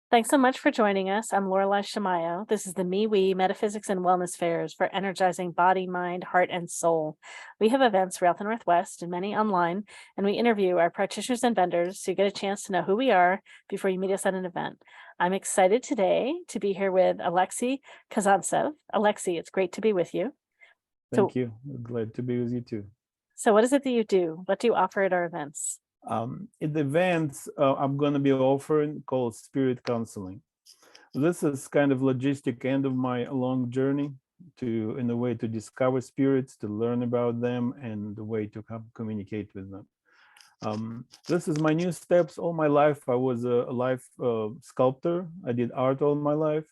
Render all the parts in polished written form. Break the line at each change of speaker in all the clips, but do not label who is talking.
Thanks so much for joining us. I'm Lorelai Shamayo. This is the MeWe Metaphysics and Wellness Fairs for energizing body, mind, heart, and soul. We have events throughout the Northwest and many online, and we interview our practitioners and vendors so you get a chance to know who we are before you meet us at an event. I'm excited today to be here with Alexei Kazantsev. Alexei, it's great to be with you. So,
Thank you. Glad to be with you too.
so what is it that you do? What do you offer at our events?
In the events I'm going to be offering called Spirit Counseling. This is kind of logistic end of my long journey in a way to discover spirits, to learn about them, and the way to communicate with them. This is my new steps. All my life, I was a life sculptor. I did art all my life.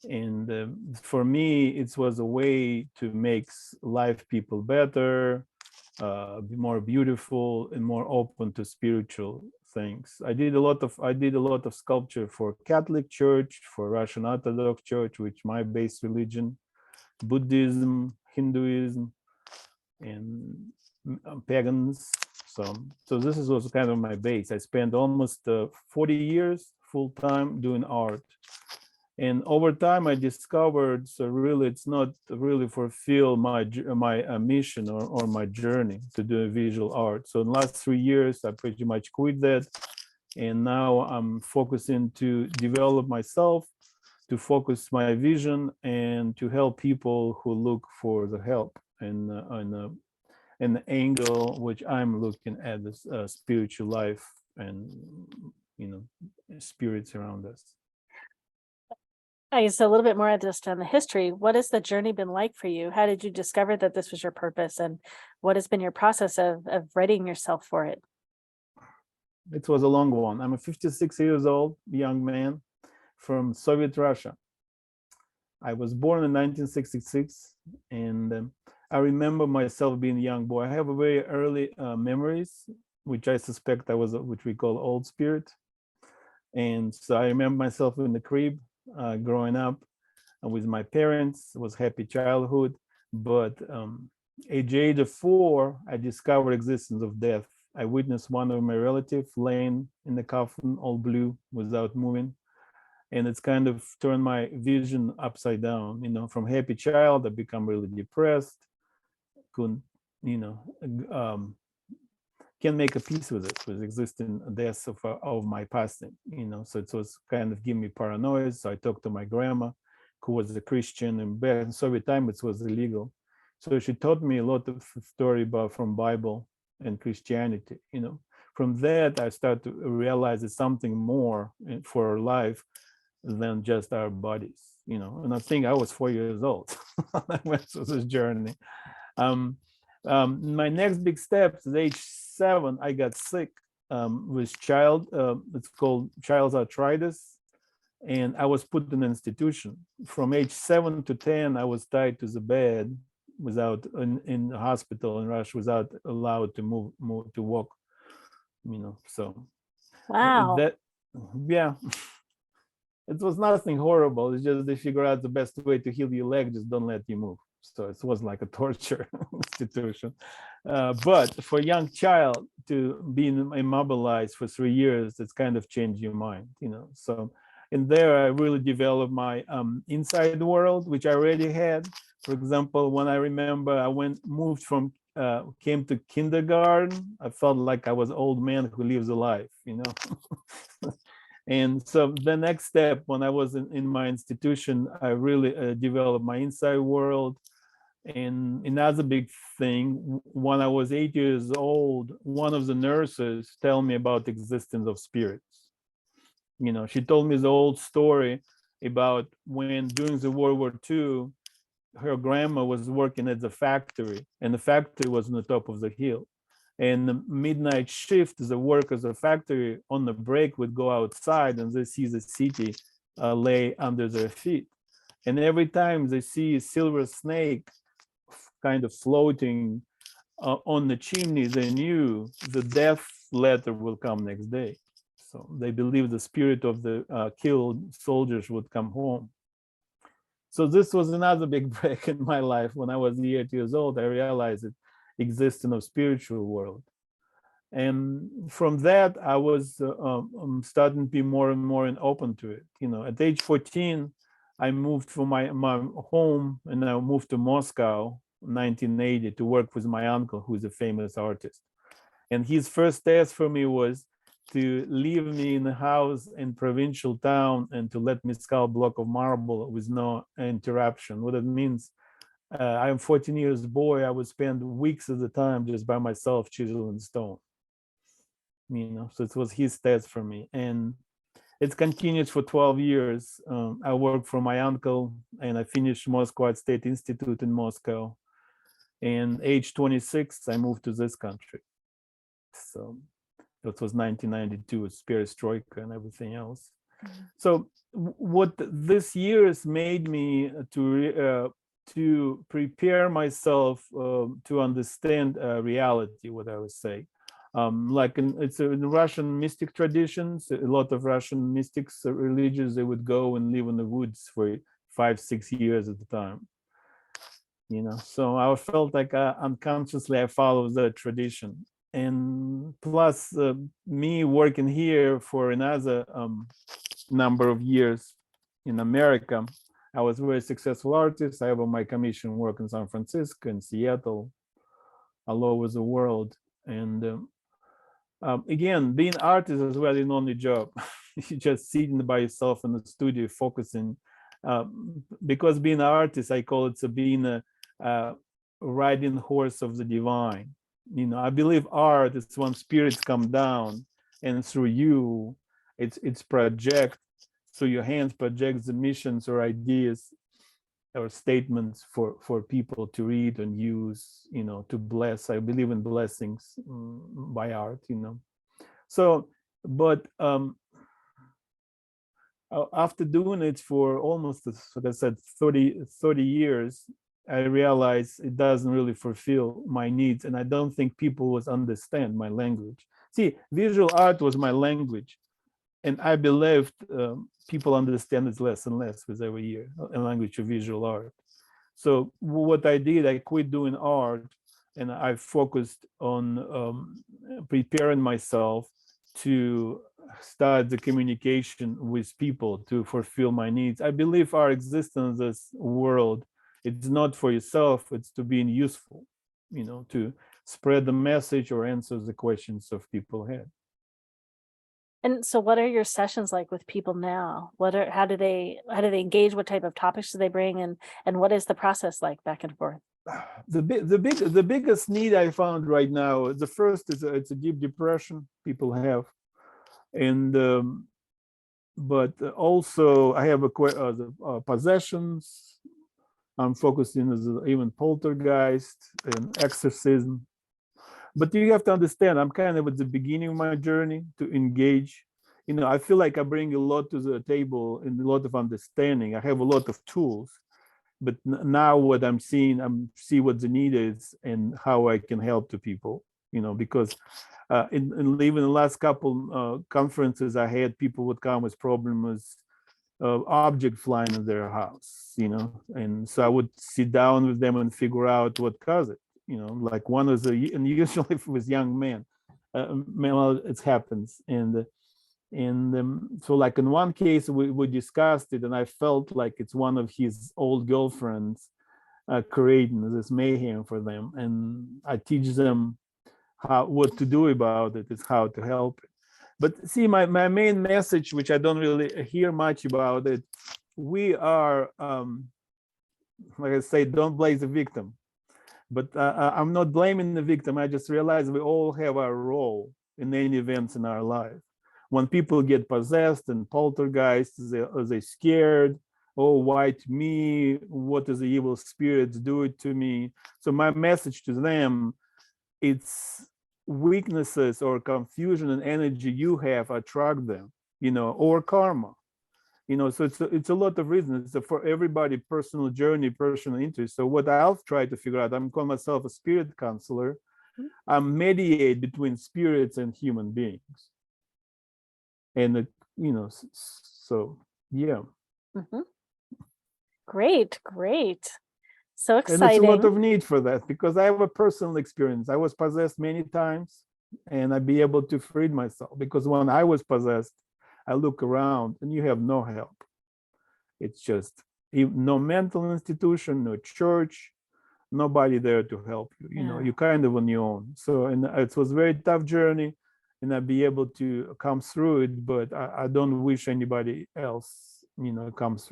And for me, it was a way to make life people better, be more beautiful and more open to spiritual things. I did a lot of sculpture for Catholic Church, for Russian Orthodox Church, which my base religion, Buddhism, Hinduism, and pagans. So this is also kind of my base. I spent almost 40 years full time doing art. And over time, I discovered, so really, it's not really fulfill my mission or my journey to do visual art. So in the last 3 years, I pretty much quit that. And now I'm focusing to develop myself, to focus my vision, and to help people who look for the help and an angle which I'm looking at this spiritual life and spirits around us.
I guess a little bit more just on the history. What has the journey been like for you? How did you discover that this was your purpose, and what has been your process of readying yourself for it?
It was a long one. I'm a 56 years old young man from Soviet Russia. I was born in 1966, and I remember myself being a young boy. I have a very early memories, which I suspect I was, which we call old spirit. And so I remember myself in the crib growing up with my parents. It was happy childhood, but at the age of 4, I discovered existence of death. I witnessed one of my relatives laying in the coffin, all blue, without moving. And it's kind of turned my vision upside down. From happy child, I become really depressed. Couldn't, can make a peace with it, with existing deaths of my passing. So it was kind of giving me paranoia. So I talked to my grandma, who was a Christian, and back in Soviet time it was illegal. So she taught me a lot of story about from Bible and Christianity. From that I started to realize it's something more for our life than just our bodies. And I think I was 4 years old when I went through this journey. My next big step is age 7. I got sick with it's called child's arthritis, and I was put in an institution. From age 7 to 10, I was tied to the bed without in the hospital in Russia, without allowed to move to walk. So
Wow.
that, yeah. It was nothing horrible. It's just they figure out the best way to heal your leg, just don't let you move. So it was like a torture institution. But for a young child to be immobilized for 3 years, it's kind of changed your mind. So in there, I really developed my inside world, which I already had. For example, when I remember I came to kindergarten, I felt like I was an old man who lives a life. And so the next step, when I was in my institution, I really developed my inside world. And another big thing, when I was 8 years old, one of the nurses told me about the existence of spirits. She told me the old story about when during the World War II, her grandma was working at the factory, and the factory was on the top of the hill. And the midnight shift, the workers of the factory on the break would go outside and they see the city lay under their feet. And every time they see a silver snake kind of floating on the chimney, they knew the death letter will come next day. So they believed the spirit of the killed soldiers would come home. So this was another big break in my life. When I was 8 years old, I realized it exists in a spiritual world. And from that, I was starting to be more and more open to it. At age 14, I moved from my home, and I moved to Moscow in 1980 to work with my uncle, who's a famous artist. And his first task for me was to leave me in a house in provincial town and to let me sculpt a block of marble with no interruption. What it means, I'm 14 years boy, I would spend weeks at a time just by myself chiseling stone. So it was his task for me. And it continued for 12 years. I worked for my uncle, and I finished Moscow Art State Institute in Moscow. And age 26, I moved to this country. So that was 1992, it's perestroika and everything else. So what this years made me to prepare myself to understand reality, what I would say. It's in Russian mystic traditions, a lot of Russian mystics, religions, they would go and live in the woods for 5-6 years at a time. So I felt like unconsciously I followed that tradition. And plus me working here for another number of years in America, I was a very successful artist. I have my commission work in San Francisco and Seattle, all over the world. And again, being artist is really an only job. You're just sitting by yourself in the studio, focusing. Because being an artist, I call it being a riding horse of the divine. I believe art is when spirits come down, and through you, it's project. So your hands project the missions or ideas or statements for people to read and use, to bless. I believe in blessings by art, So, but after doing it for almost, like I said, 30 years, I realized it doesn't really fulfill my needs, and I don't think people would understand my language. See, visual art was my language, and I believed people understand it less and less with every year, a language of visual art. So what I did, I quit doing art, and I focused on preparing myself to start the communication with people to fulfill my needs. I believe our existence in this world, it's not for yourself, it's to being useful, to spread the message or answer the questions of people had.
And so what are your sessions like with people now? How do they engage? What type of topics do they bring, and what is the process like back and forth?
The biggest need I found right now, the first is it's a deep depression people have, and but also I have the possessions. I'm focusing on even poltergeist and exorcism. But you have to understand, I'm kind of at the beginning of my journey to engage. I feel like I bring a lot to the table and a lot of understanding. I have a lot of tools, but now what I'm seeing, see what the need is and how I can help to people. Because in even the last couple conferences I had, people would come with problems object flying in their house, and so I would sit down with them and figure out what caused it. Like one was and usually if it was young men, well, it happens. And so like in one case we discussed it, and I felt like it's one of his old girlfriends creating this mayhem for them, and I teach them what to do about it, is how to help it. But see, my main message, which I don't really hear much about it, we are, like I say, don't blame the victim. But I'm not blaming the victim. I just realize we all have our role in any events in our life. When people get possessed and poltergeists, they're scared. Oh, why to me? What does the evil spirits do it to me? So my message to them, it's weaknesses or confusion and energy you have attract them, or karma, so it's a lot of reasons. It's for everybody, personal journey, personal interest. So what I'll try to figure out, I'm calling myself a spirit counselor. I mediate between spirits and human beings, and so yeah.
Mm-hmm. Great. So
And it's a lot
exciting.
of need for that, because I have a personal experience. I was possessed many times. and I'd be able to free myself. Because when I was possessed, I look around and you have no help. It's just no mental institution, no church, nobody there to help you. You know,
Yeah.
you're kind of on your own. So, and it was a very tough journey, and I'd be able to come through it. But I don't wish anybody else, you know, comes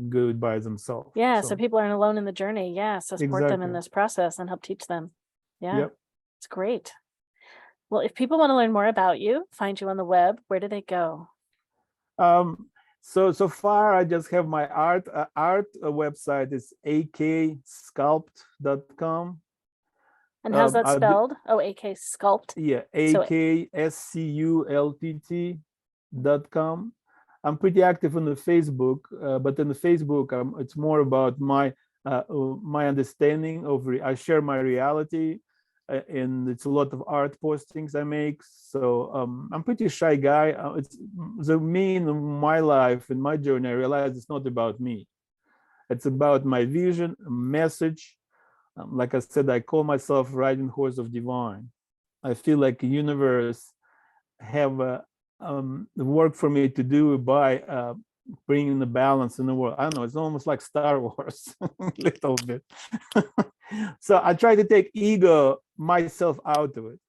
good by themselves.
Yeah. So people aren't alone in the journey. Yeah. So support them in
Exactly.
this process and help teach them. Yeah.
Yep.
It's great. Well, if people want to learn more about you, find you on the web, where do they go?
So far I just have my art website is aksculpt.com.
And how's that
I do,
spelled? Oh, AK Sculpt.
yeah,
So
aksculpt.com. I'm pretty active on the Facebook, but in the Facebook, it's more about my understanding of. I share my reality, and it's a lot of art postings I make. So I'm pretty shy guy. It's the me in my life, in my journey. I realize it's not about me. It's about my vision, message. Like I said, I call myself riding horse of divine. I feel like the universe have the work for me to do by bringing the balance in the world. I don't know, it's almost like Star Wars, a little bit. So I try to take ego myself out of it.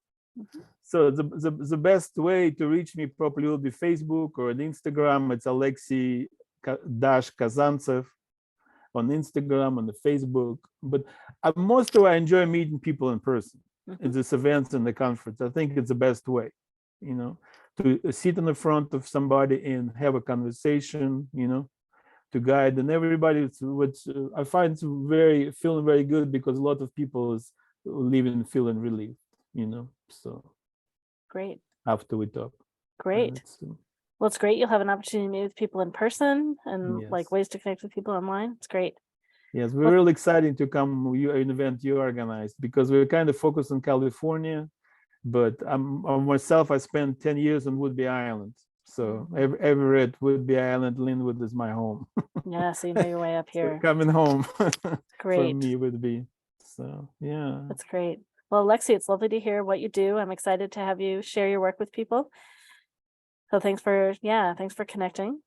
So the best way to reach me properly will be Facebook or on Instagram. It's Alexei Kazantsev on Instagram, on the Facebook. But most of I enjoy meeting people in person. In this events and the conference. I think it's the best way, you know, to sit in the front of somebody and have a conversation, you know, to guide. And everybody, which I find it's feeling very good, because a lot of people is leaving feeling relieved, you know. So
great.
after we talk.
Great. Well, it's great. You'll have an opportunity to meet with people in person and like ways to connect with people online. It's great.
Yes, we're really excited to come an event you organized, because we're kind of focused on California, but myself, I spent 10 years on Whidbey Island. So Everett, Whidbey Island, Linwood is my home.
Yeah, so you know your way up here.
So coming home
great.
for me would be. So yeah.
That's great. Well, Alexei, it's lovely to hear what you do. I'm excited to have you share your work with people. So thanks for connecting.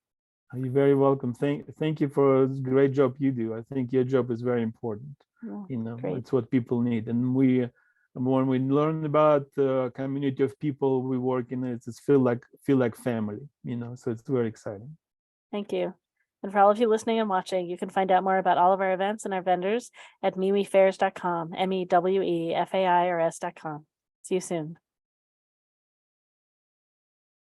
You're very welcome. Thank you for the great job you do. I think your job is very important. You know, it's what people need. And when we learn about the community of people we work in, it's feel like family, you know, so it's very exciting.
Thank you. And for all of you listening and watching, you can find out more about all of our events and our vendors at mewefairs.com, MEWEFAIRS.com. See you soon.